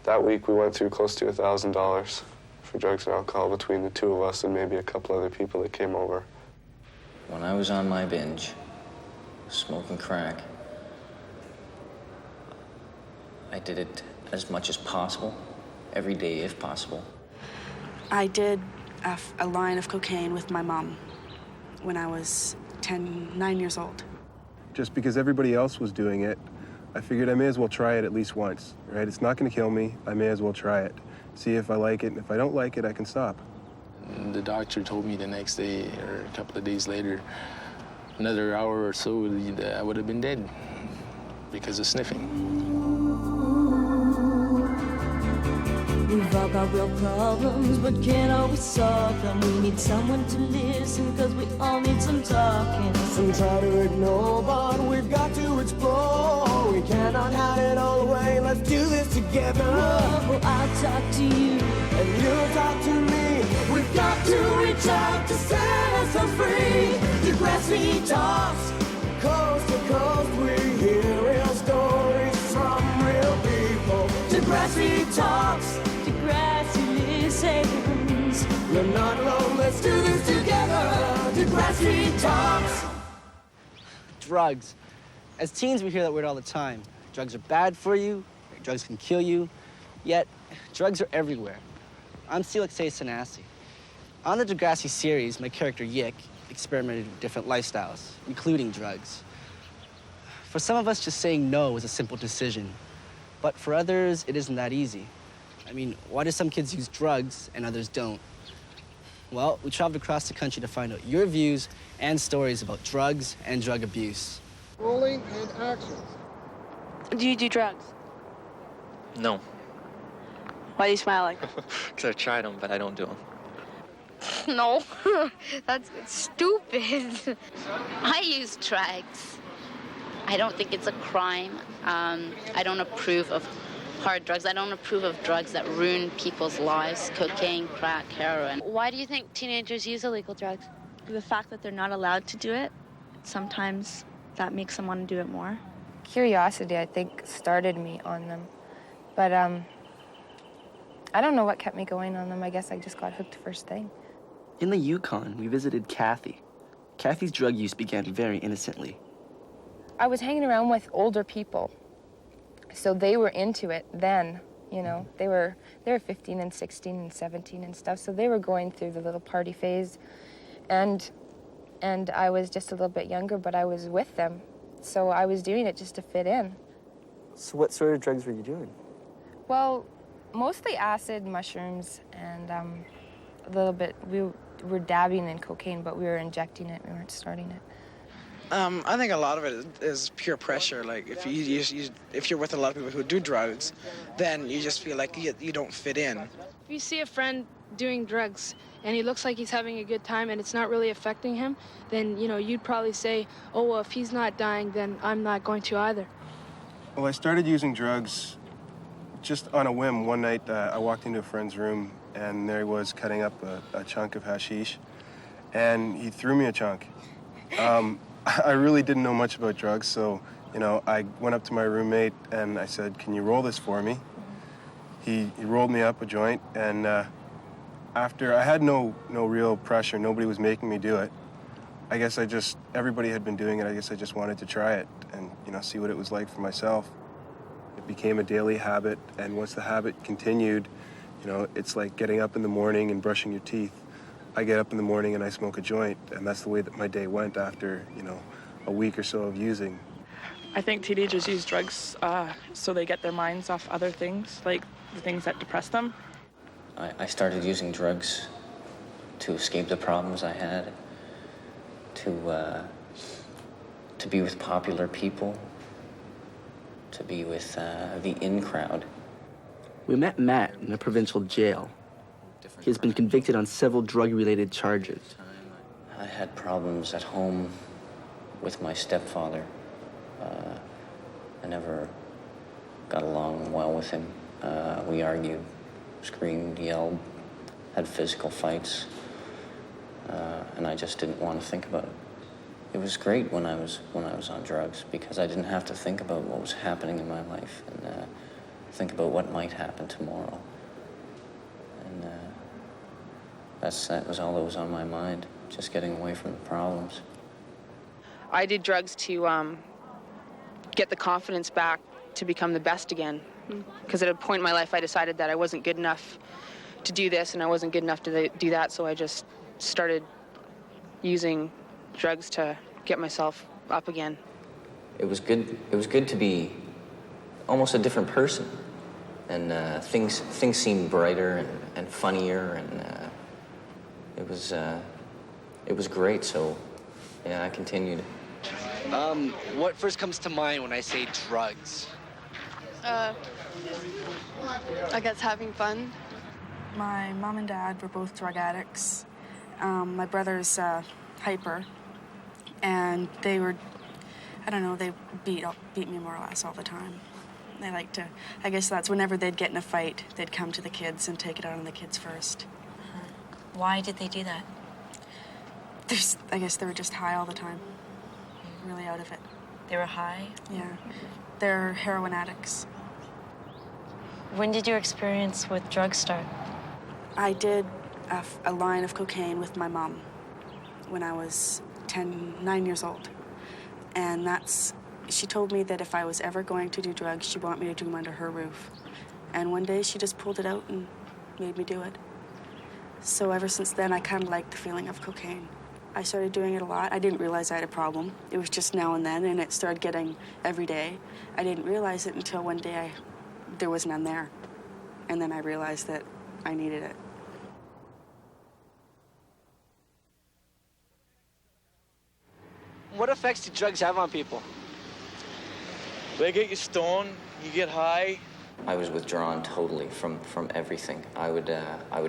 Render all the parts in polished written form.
That week, we went through close to $1,000 for drugs and alcohol between the two of us and maybe a couple other people that came over. When I was on my binge, smoking crack, I did it as much as possible, every day if possible. I did a line of cocaine with my mom when I was 9 years old. Just because everybody else was doing it, I figured I may as well try it at least once, right? It's not gonna kill me, I may as well try it. See if I like it, and if I don't like it, I can stop. The doctor told me the next day, or a couple of days later, another hour or so, I would have been dead because of sniffing. We've all got real problems, but can't always solve them. We need someone to listen, cause we all need some talking. Some try to ignore, but we've got to explore. We cannot hide it all away, let's do this together. Whoa, I'll talk to you, and you'll talk to me. We've got to reach out to set ourselves free. Degrassi talks, coast to coast. We hear real stories from real people. Degrassi talks. Degrassi listens. We're not alone, let's do this together. Degrassi talks. Drugs. As teens, we hear that word all the time. Drugs are bad for you, drugs can kill you, yet drugs are everywhere. I'm Alexei Sanasi. On the Degrassi series, my character Yik experimented with different lifestyles, including drugs. For some of us, just saying no is a simple decision, but for others, it isn't that easy. I mean, why do some kids use drugs and others don't? Well, we traveled across the country to find out your views and stories about drugs and drug abuse. Rolling and action. Do you do drugs? No. Why are you smiling? Because I've tried them, but I don't do them. No, that's stupid. I use drugs. I don't think it's a crime. I don't approve of hard drugs. I don't approve of drugs that ruin people's lives, cocaine, crack, heroin. Why do you think teenagers use illegal drugs? The fact that they're not allowed to do it, sometimes that makes them want to do it more. Curiosity, I think, started me on them. But I don't know what kept me going on them. I guess I just got hooked first thing. In the Yukon, we visited Kathy. Kathy's drug use began very innocently. I was hanging around with older people, so they were into it then, you know. They were 15 and 16 and 17 and stuff, so they were going through the little party phase, and I was just a little bit younger, but I was with them, so I was doing it just to fit in. So what sort of drugs were you doing? Well, mostly acid, mushrooms, and a little bit, we were dabbing in cocaine, but we were injecting it, we weren't starting it. I think a lot of it is pure pressure. Like, if you're with a lot of people who do drugs, then you just feel like you don't fit in. If you see a friend doing drugs and he looks like he's having a good time and it's not really affecting him, then, you know, you'd probably say, oh, well, if he's not dying, then I'm not going to either. Well, I started using drugs just on a whim. One night, I walked into a friend's room, and there he was cutting up a chunk of hashish, and he threw me a chunk. I really didn't know much about drugs, so, you know, I went up to my roommate, and I said, can you roll this for me? He rolled me up a joint, and after, I had no real pressure. Nobody was making me do it. I guess everybody had been doing it. I guess I just wanted to try it and, you know, see what it was like for myself. It became a daily habit, and once the habit continued, you know, it's like getting up in the morning and brushing your teeth. I get up in the morning and I smoke a joint, and that's the way that my day went after, you know, a week or so of using. I think teenagers use drugs so they get their minds off other things, like the things that depress them. I started using drugs to escape the problems I had, to be with popular people, to be with the in crowd. We met Matt in a provincial jail. He has been convicted on several drug-related charges. I had problems at home with my stepfather. I never got along well with him. We argued, screamed, yelled, had physical fights, and I just didn't want to think about it. It was great when I was on drugs because I didn't have to think about what was happening in my life, and think about what might happen tomorrow. And that was all that was on my mind, just getting away from the problems. I did drugs to get the confidence back to become the best again. Because at a point in my life, I decided that I wasn't good enough to do this, and I wasn't good enough to do that, so I just started using drugs to get myself up again. It was good to be almost a different person, and things seemed brighter and funnier, and it was great. So yeah, I continued. What first comes to mind when I say drugs? I guess having fun. My mom and dad were both drug addicts. My brother's hyper, and they were, I don't know, they beat me more or less all the time. They like to, I guess that's whenever they'd get in a fight, they'd come to the kids and take it out on the kids first. Why did they do that? I guess they were just high all the time. Really out of it. They were high? Yeah. They're heroin addicts. When did your experience with drugs start? I did a line of cocaine with my mom when I was 9 years old. And she told me that if I was ever going to do drugs, she'd want me to do them under her roof. And one day she just pulled it out and made me do it. So ever since then, I kind of liked the feeling of cocaine. I started doing it a lot. I didn't realize I had a problem. It was just now and then, and it started getting every day. I didn't realize it until one day there was none there. And then I realized that I needed it. What effects do drugs have on people? They get you stoned, you get high. I was withdrawn totally from everything. I would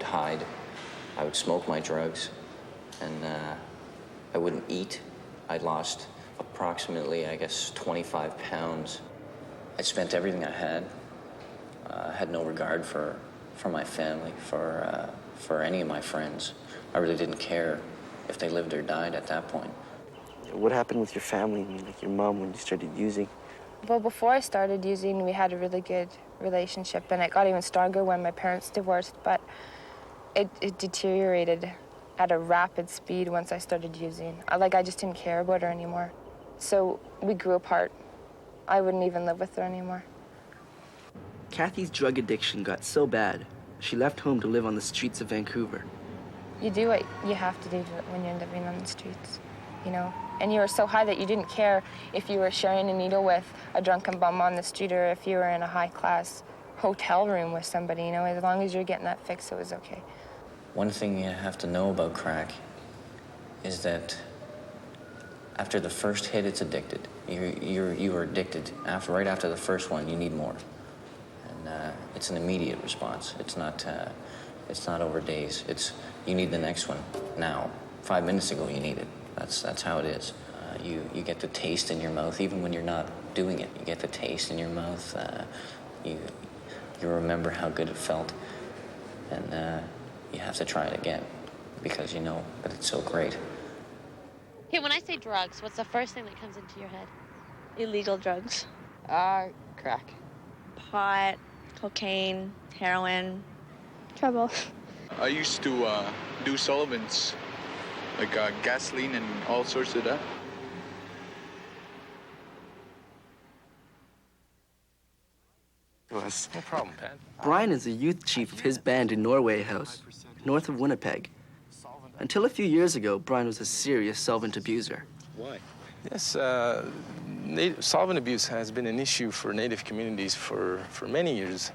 hide. I would smoke my drugs, and I wouldn't eat. I lost approximately, I guess, 25 pounds. I spent everything I had. Had no regard for my family, for any of my friends. I really didn't care if they lived or died at that point. What happened with your family, like your mom, when you started using? Well, before I started using, we had a really good relationship, and it got even stronger when my parents divorced, but it deteriorated at a rapid speed once I started using. I just didn't care about her anymore. So we grew apart. I wouldn't even live with her anymore. Kathy's drug addiction got so bad, she left home to live on the streets of Vancouver. You do what you have to do when you're living on the streets, you know? And you were so high that you didn't care if you were sharing a needle with a drunken bum on the street or if you were in a high-class hotel room with somebody, you know? As long as you're getting that fix, it was okay. One thing you have to know about crack is that after the first hit, it's addicted. You are addicted. Right after the first one, you need more. And it's an immediate response. It's not over days. You need the next one now. 5 minutes ago, you need it. That's how it is. You get the taste in your mouth, even when you're not doing it. You get the taste in your mouth. You remember how good it felt, and you have to try it again because you know that it's so great. Okay, when I say drugs, what's the first thing that comes into your head? Illegal drugs. Crack. Pot, cocaine, heroin. Trouble. I used to do solvents, like gasoline and all sorts of that. No problem, Pat. Brian is the youth chief of his band in Norway House, north of Winnipeg. Until a few years ago, Brian was a serious solvent abuser. Why? Yes, solvent abuse has been an issue for Native communities for many years.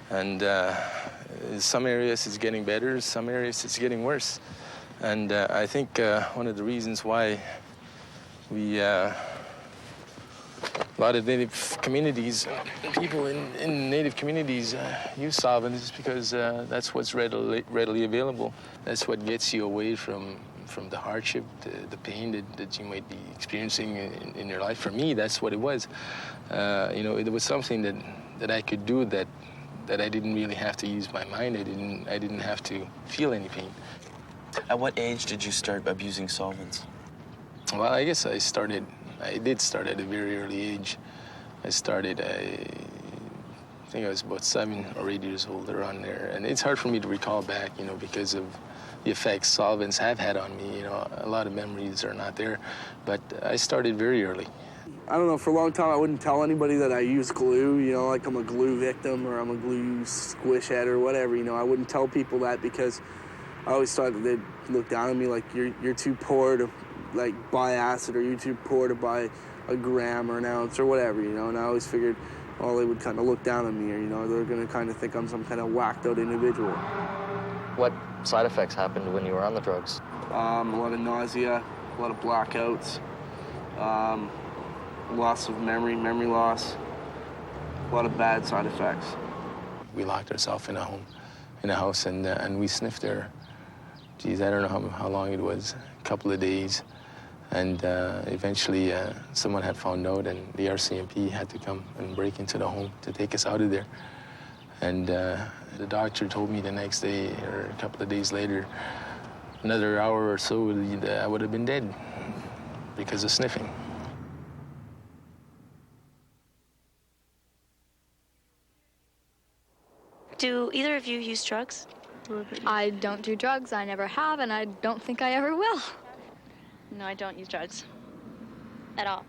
And in some areas it's getting better, some areas it's getting worse. And I think one of the reasons why a lot of Native communities, people in Native communities use solvent is because that's what's readily available. That's what gets you away from the hardship, the pain that you might be experiencing in your life. For me, that's what it was. It was something that I could do that I didn't really have to use my mind. I didn't have to feel any pain. At what age did you start abusing solvents? Well, I guess I did start at a very early age. I started I think I was about 7 or 8 years old around there. And it's hard for me to recall back, you know, because of the effects solvents have had on me. You know, a lot of memories are not there. But I started very early. I don't know, for a long time I wouldn't tell anybody that I use glue, you know, like I'm a glue victim or I'm a glue squish head or whatever, you know. I wouldn't tell people that because I always thought that they'd look down at me like you're too poor to like buy acid, or you're too poor to buy a gram or an ounce or whatever, you know. And I always figured, well, they would kind of look down on me, or, you know, they're going to kind of think I'm some kind of whacked out individual. What side effects happened when you were on the drugs? A lot of nausea, a lot of blackouts, loss of memory loss, a lot of bad side effects. We locked ourselves in a house, and we sniffed there. Geez, I don't know how long it was, a couple of days. And eventually someone had found out, and the RCMP had to come and break into the home to take us out of there. And the doctor told me the next day, or a couple of days later, another hour or so, I would have been dead because of sniffing. Do either of you use drugs? I don't do drugs. I never have, and I don't think I ever will. No, I don't use drugs. At all.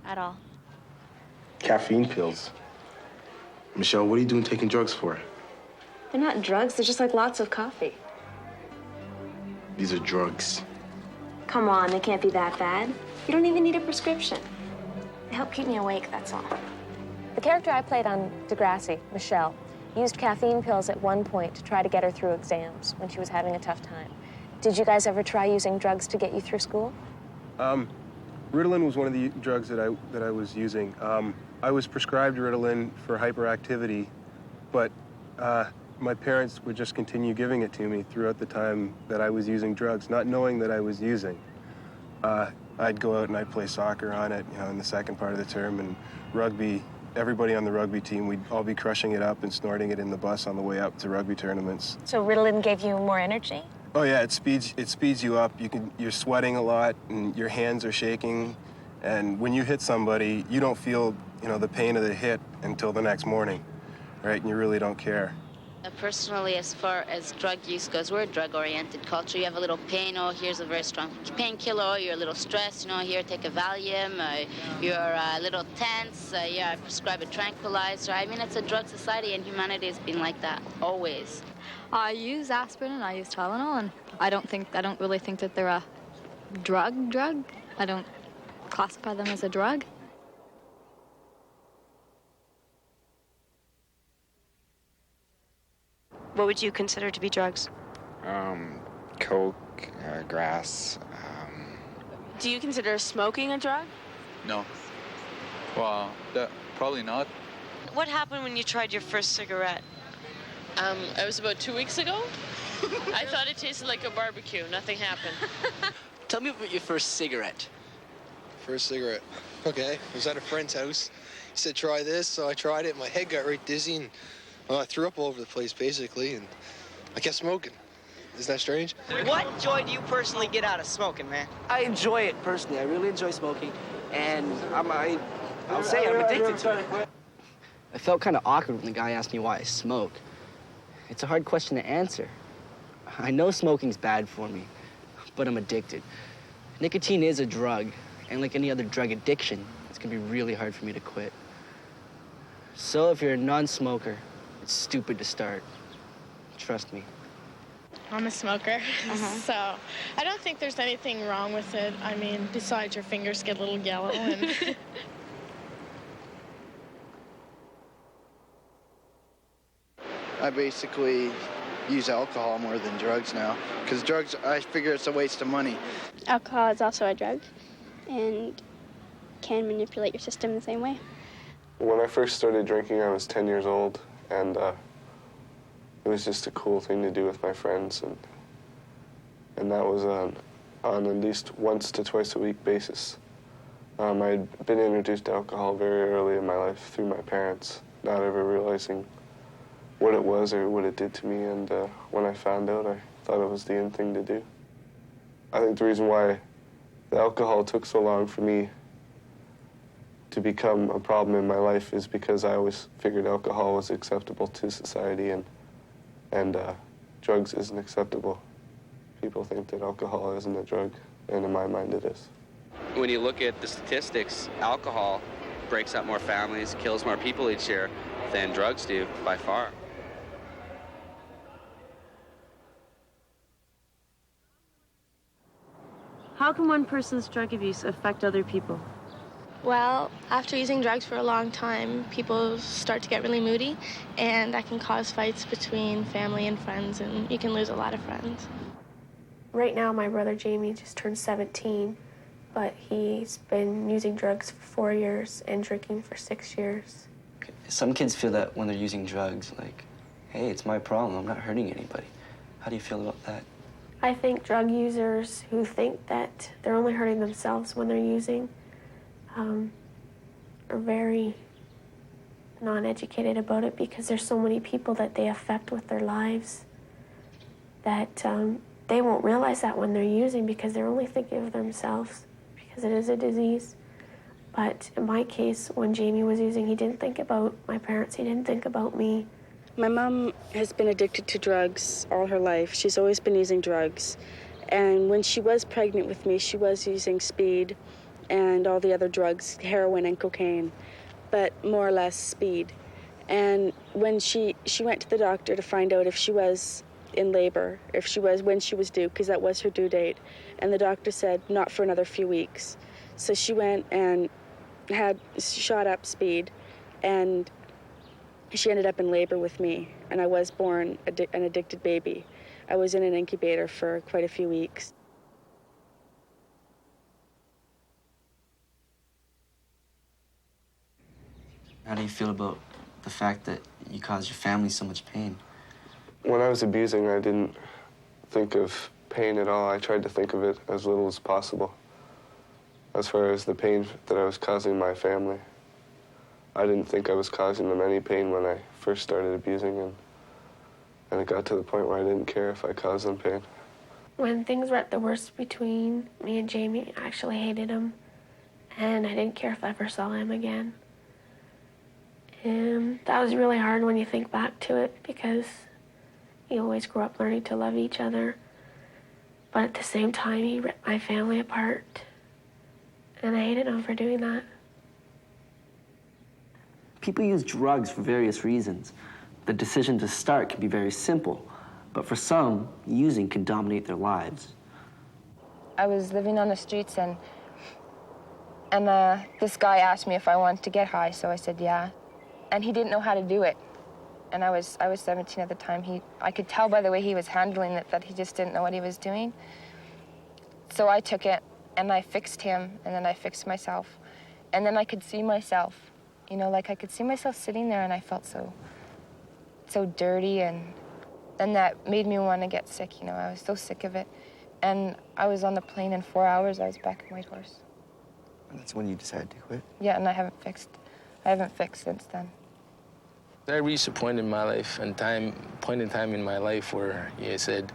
At all. Caffeine pills. Michelle, what are you doing taking drugs for? They're not drugs, they're just like lots of coffee. These are drugs. Come on, they can't be that bad. You don't even need a prescription. They help keep me awake, that's all. The character I played on Degrassi, Michelle, used caffeine pills at one point to try to get her through exams when she was having a tough time. Did you guys ever try using drugs to get you through school? Ritalin was one of the drugs that I was using. I was prescribed Ritalin for hyperactivity, but my parents would just continue giving it to me throughout the time that I was using drugs, not knowing that I was using. I'd go out and I'd play soccer on it, you know, in the second part of the term, and rugby. Everybody on the rugby team, we'd all be crushing it up and snorting it in the bus on the way up to rugby tournaments. So Ritalin gave you more energy? Oh yeah, it speeds you up. You're sweating a lot and your hands are shaking, and when you hit somebody, you don't feel, you know, the pain of the hit until the next morning, right? And you really don't care. Personally, as far as drug use goes, we're a drug-oriented culture. You have a little pain, oh, here's a very strong painkiller, you're a little stressed, you know, here, take a Valium, you're a little tense, yeah, I prescribe a tranquilizer. I mean, it's a drug society, and humanity has been like that, always. I use aspirin and I use Tylenol, and I don't really think that they're a drug. I don't classify them as a drug. What would you consider to be drugs? Coke, grass. Do you consider smoking a drug? No. Well, probably not. What happened when you tried your first cigarette? It was about 2 weeks ago. I thought it tasted like a barbecue. Nothing happened. Tell me about your first cigarette. First cigarette. Okay, I was at a friend's house. He said, try this, so I tried it. My head got right dizzy, and well, I threw up all over the place, basically, and I kept smoking. Isn't that strange? What joy do you personally get out of smoking, man? I enjoy it personally. I really enjoy smoking, and I'll say I'm addicted to it. I felt kind of awkward when the guy asked me why I smoke. It's a hard question to answer. I know smoking's bad for me, but I'm addicted. Nicotine is a drug, and like any other drug addiction, it's gonna be really hard for me to quit. So if you're a non-smoker, it's stupid to start. Trust me. I'm a smoker, so I don't think there's anything wrong with it. I mean, besides your fingers get a little yellow and... I basically use alcohol more than drugs now, because drugs, I figure it's a waste of money. Alcohol is also a drug and can manipulate your system the same way. When I first started drinking, I was 10 years old, and it was just a cool thing to do with my friends, and that was on at least once to twice a week basis. I'd been introduced to alcohol very early in my life through my parents, not ever realizing what it was or what it did to me, and when I found out, I thought it was the in thing to do. I think the reason why the alcohol took so long for me to become a problem in my life is because I always figured alcohol was acceptable to society, and drugs isn't acceptable. People think that alcohol isn't a drug, and in my mind it is. When you look at the statistics, alcohol breaks up more families, kills more people each year than drugs do, by far. How can one person's drug abuse affect other people? Well, after using drugs for a long time, people start to get really moody, and that can cause fights between family and friends, and you can lose a lot of friends. Right now, my brother Jamie just turned 17, but he's been using drugs for 4 years and drinking for 6 years. Some kids feel that when they're using drugs, like, hey, it's my problem, I'm not hurting anybody. How do you feel about that? I think drug users who think that they're only hurting themselves when they're using are very non-educated about it, because there's so many people that they affect with their lives that they won't realize that when they're using, because they're only thinking of themselves, because it is a disease. But in my case, when Jamie was using, he didn't think about my parents, he didn't think about me. My mom has been addicted to drugs all her life. She's always been using drugs. And when she was pregnant with me, she was using speed and all the other drugs, heroin and cocaine, but more or less speed. And when she went to the doctor to find out if she was in labor, when she was due, because that was her due date. And the doctor said not for another few weeks. So she went and had shot up speed, and she ended up in labor with me, and I was born an addicted baby. I was in an incubator for quite a few weeks. How do you feel about the fact that you caused your family so much pain? When I was abusing, I didn't think of pain at all. I tried to think of it as little as possible. As far as the pain that I was causing my family, I didn't think I was causing them any pain when I first started abusing, and it got to the point where I didn't care if I caused them pain. When things were at the worst between me and Jamie, I actually hated him, and I didn't care if I ever saw him again. And that was really hard when you think back to it, because you always grew up learning to love each other. But at the same time, he ripped my family apart, and I hated him for doing that. People use drugs for various reasons. The decision to start can be very simple, but for some, using can dominate their lives. I was living on the streets, and this guy asked me if I wanted to get high, so I said yeah. And he didn't know how to do it. And I was 17 at the time. I could tell by the way he was handling it that he just didn't know what he was doing. So I took it, and I fixed him, and then I fixed myself. And then I could see myself, you know, like I could see myself sitting there, and I felt so dirty, and that made me want to get sick, you know. I was so sick of it. And I was on the plane in 4 hours. I was back on White Horse. And that's when you decided to quit? Yeah, and I haven't fixed since then. I reached a point in my life and point in time in my life where I said,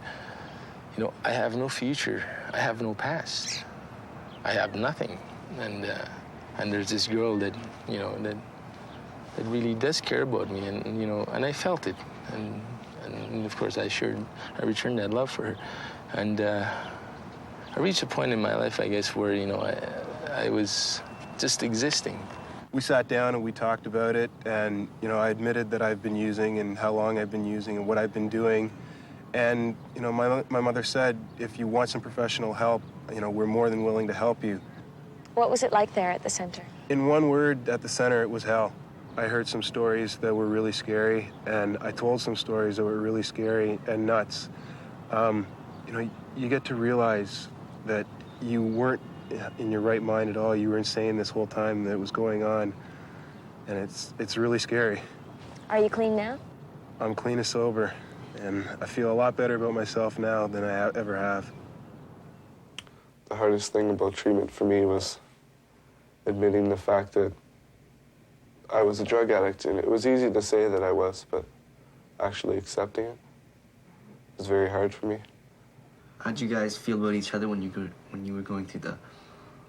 you know, I have no future. I have no past. I have nothing. And there's this girl that, you know, that really does care about me, and you know, and I felt it. And of course I returned that love for her. And I reached a point in my life, I guess, where, you know, I was just existing. We sat down and we talked about it, and you know, I admitted that I've been using and how long I've been using and what I've been doing. And you know, my mother said, if you want some professional help, you know, we're more than willing to help you. What was it like there at the center? In one word, at the center, it was hell. I heard some stories that were really scary, and I told some stories that were really scary and nuts. You know, you get to realize that you weren't in your right mind at all. You were insane this whole time that was going on, and it's really scary. Are you clean now? I'm clean as sober, and I feel a lot better about myself now than I ever have. The hardest thing about treatment for me was admitting the fact that I was a drug addict, and it was easy to say that I was, but actually accepting it was very hard for me. How'd you guys feel about each other when you were going through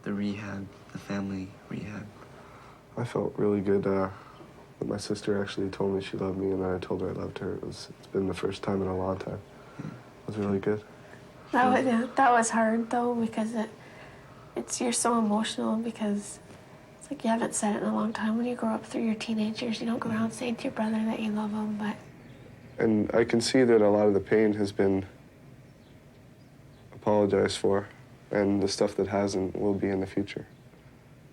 the rehab, the family rehab? I felt really good that my sister actually told me she loved me, and then I told her I loved her. It's been the first time in a long time. It was really good. That was hard though, because you're so emotional, because it's like you haven't said it in a long time. When you grow up through your teenagers, you don't go around saying to your brother that you love him, but. And I can see that a lot of the pain has been apologized for, and the stuff that hasn't will be in the future.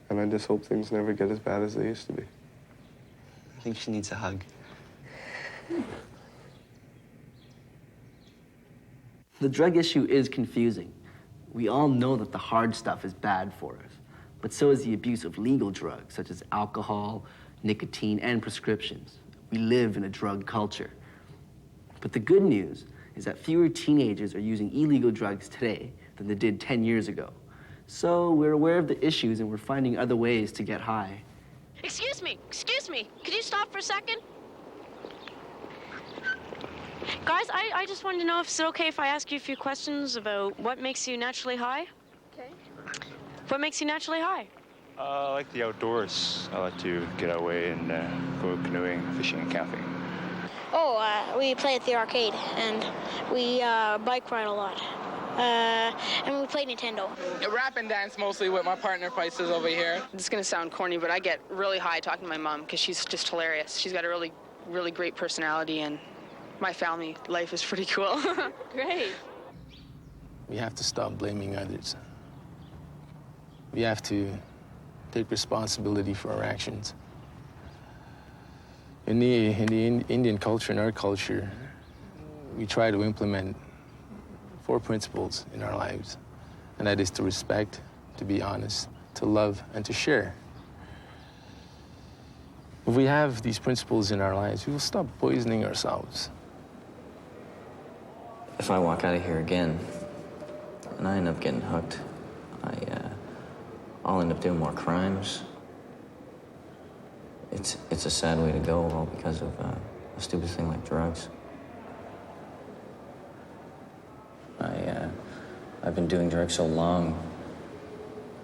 And I just hope things never get as bad as they used to be. I think she needs a hug. The drug issue is confusing. We all know that the hard stuff is bad for us, but so is the abuse of legal drugs, such as alcohol, nicotine, and prescriptions. We live in a drug culture. But the good news is that fewer teenagers are using illegal drugs today than they did 10 years ago. So we're aware of the issues and we're finding other ways to get high. Excuse me, could you stop for a second? Guys, I just wanted to know if it's okay if I ask you a few questions about what makes you naturally high? Okay. What makes you naturally high? I like the outdoors. I like to get away and go canoeing, fishing, and camping. Oh, we play at the arcade, and we bike ride a lot. And we play Nintendo. Rap and dance mostly with my partner Pisces over here. This is gonna sound corny, but I get really high talking to my mom because she's just hilarious. She's got a really, really great personality, and my family life is pretty cool. Great. We have to stop blaming others. We have to take responsibility for our actions. In the Indian culture, in our culture, we try to implement 4 principles in our lives, and that is to respect, to be honest, to love, and to share. If we have these principles in our lives, we will stop poisoning ourselves. If I walk out of here again and I end up getting hooked, I'll end up doing more crimes. It's a sad way to go, all because of a stupid thing like drugs. I've been doing drugs so long,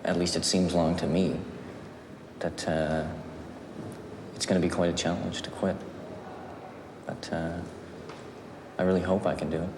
at least it seems long to me, that it's going to be quite a challenge to quit. But I really hope I can do it.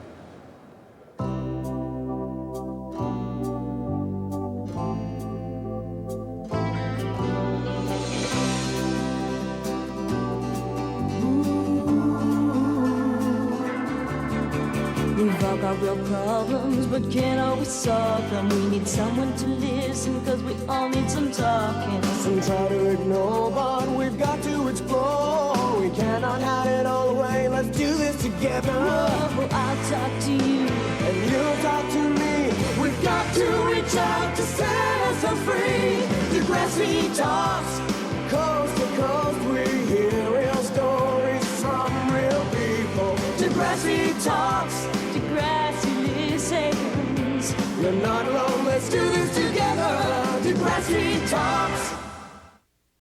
We've all got real problems, but can't always solve them. We need someone to listen, cause we all need some talking. Some try to ignore, but we've got to explore. We cannot hide it all away, let's do this together. Whoa, I'll talk to you, and you'll talk to me. We've got to reach out to set us free. Degrassi talks, coast to coast, we hear real stories from real people. Degrassi talks, Degrassi listens. You're not alone, let's do this together. Degrassi talks.